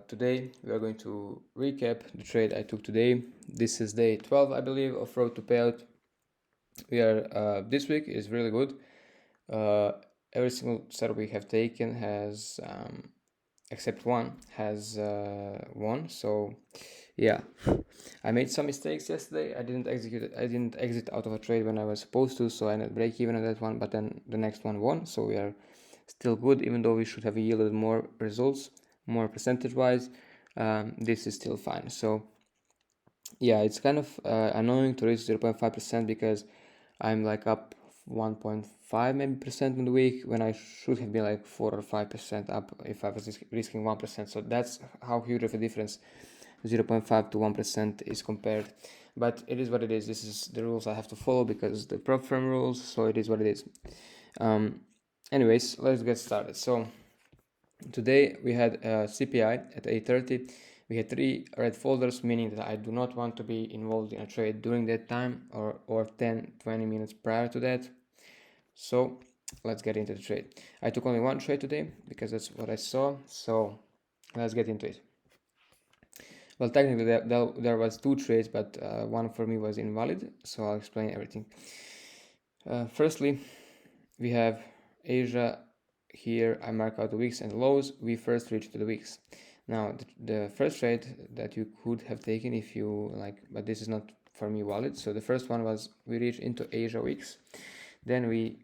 Today we are going to recap the trade I took today. This is day 12, I believe, of Road to Payout. This week is really good. Every single setup we have taken has, except one, has won. So yeah, I made some mistakes yesterday. I didn't exit out of a trade when I was supposed to, so I ended break even on that one. But then the next one won, so we are still good, even though we should have yielded more results, more percentage wise. This is still fine. So yeah, it's kind of annoying to reach 0.5% because I'm like up 1.5 maybe percent in the week when I should have been like 4 or 5% up if I was risking 1%. So that's how huge of a difference 0.5 to 1% is compared. But it is what it is. This is the rules I have to follow because the prop firm rules. So it is what it is. Anyways, let's get started. So today we had CPI at 8:30. We had 3 red folders, meaning that I do not want to be involved in a trade during that time or 10-20 minutes prior to that. So let's get into the trade. I took only one trade today because that's what I saw. So let's get into it. Well, technically there was 2 trades, but one for me was invalid. So I'll explain everything. Firstly, we have Asia. Here I mark out the wicks and the lows. We first reach to the wicks. Now the first trade that you could have taken if you like, but this is not for me valid. So the first one was we reach into Asia wicks, then we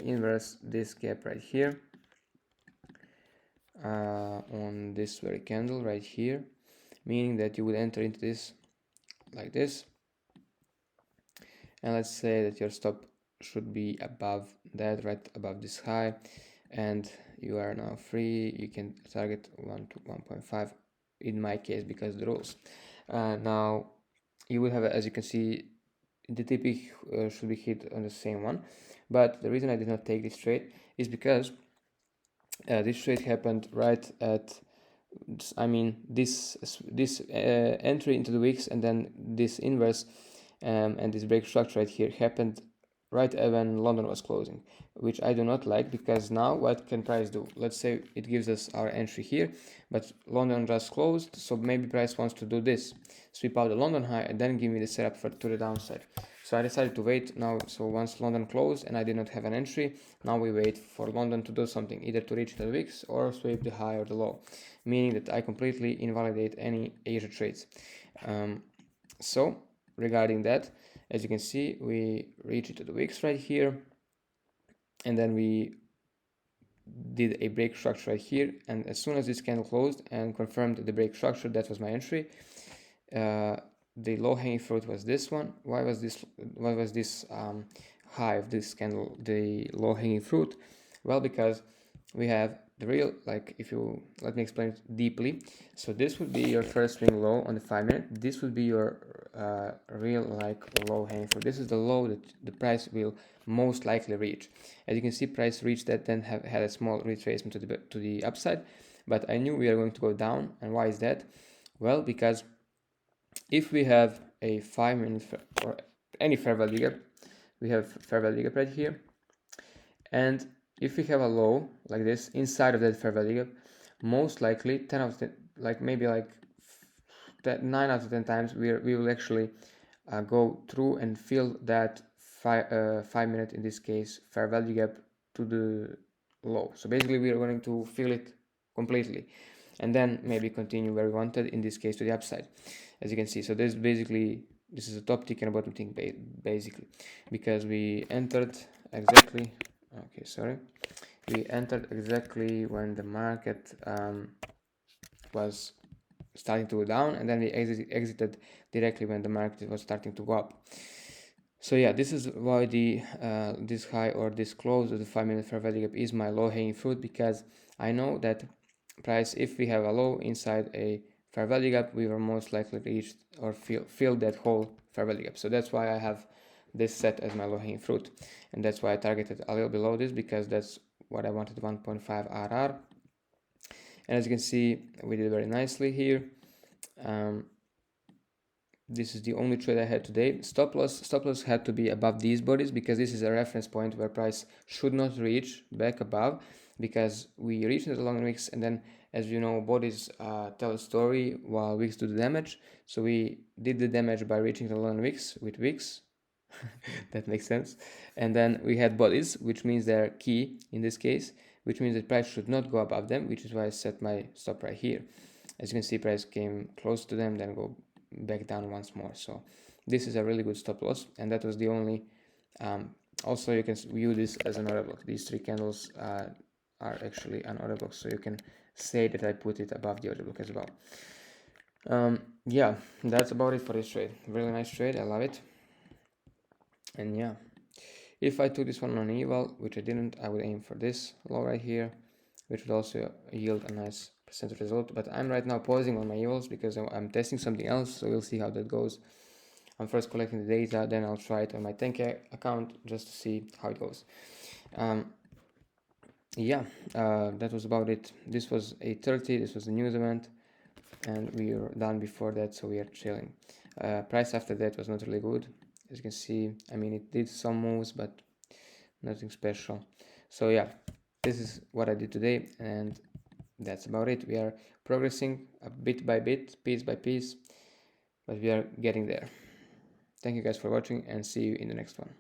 inverse this gap right here on this very candle right here, meaning that you would enter into this like this, and let's say that your stop should be above that, right above this high, and you are now free. You can target 1 to 1.5 in my case because of the rules. Now you will have, as you can see, the TP should be hit on the same one, but the reason I did not take this trade is because this trade happened right at this entry into the wicks, and then this inverse and this break structure right here happened right when London was closing, which I do not like, because now what can price do? Let's say it gives us our entry here, but London just closed, so maybe price wants to do this, sweep out the London high and then give me the setup to the downside. So I decided to wait now. So once London closed and I did not have an entry, now we wait for London to do something, either to reach the wicks or sweep the high or the low, meaning that I completely invalidate any Asia trades. So regarding that, as you can see, we reached to the wicks right here, and then we did a break structure right here, and as soon as this candle closed and confirmed the break structure, that was my entry. The low hanging fruit was this one. Why was this high of this candle the low hanging fruit? Well, because we have the real, like, if you let me explain it deeply. So this would be your first swing low on the 5-minute. This would be your real like low hanging fruit. This is the low that the price will most likely reach. As you can see, price reached that, then had a small retracement to the upside, but I knew we are going to go down. And why is that? Well, because if we have a 5-minute or any fair value gap, we have fair value gap right here, and if we have a low like this inside of that fair value gap, most likely 10 out of 10, like maybe like 9 out of 10 times we will actually go through and fill that 5-minute, in this case, fair value gap to the low. So basically we are going to fill it completely and then maybe continue where we wanted, in this case to the upside, as you can see. So this is a top tick and a bottom tick basically, because we entered exactly when the market was starting to go down, and then we exited directly when the market was starting to go up. So yeah, this is why the this high or this close of the 5-minute fair value gap is my low hanging fruit, because I know that price, if we have a low inside a fair value gap, we were most likely reached or fill that whole fair value gap. So that's why I have this set as my low hanging fruit, and that's why I targeted a little below this, because that's what I wanted, 1.5 RR. And as you can see, we did very nicely here. This is the only trade I had today. Stop loss had to be above these bodies, because this is a reference point where price should not reach back above, because we reached the long wicks and then As you know, bodies tell a story while wicks do the damage. So we did the damage by reaching the London wicks with wicks. That makes sense. And then we had bodies, which means they're key in this case, which means the price should not go above them, which is why I set my stop right here. As you can see, price came close to them, then go back down once more. So this is a really good stop loss, and that was the only. Also, you can view this as an order block. These 3 candles are actually an order block, so you can say that I put it above the order block as well. Yeah, that's about it for this trade. Really nice trade, I love it. And yeah, if I took this one on eval, which I didn't, I would aim for this low right here, which would also yield a nice percent result. But I'm right now pausing on my evals because I'm testing something else, so we'll see how that goes. I'm first collecting the data, then I'll try it on my 10K account just to see how it goes. Yeah, that was about it. This was 8:30, this was the news event, and we were done before that, so we are chilling. Price after that was not really good. As you can see, I mean, it did some moves, but nothing special. So yeah, this is what I did today, and that's about it. We are progressing a bit by bit, piece by piece, but we are getting there. Thank you guys for watching, and see you in the next one.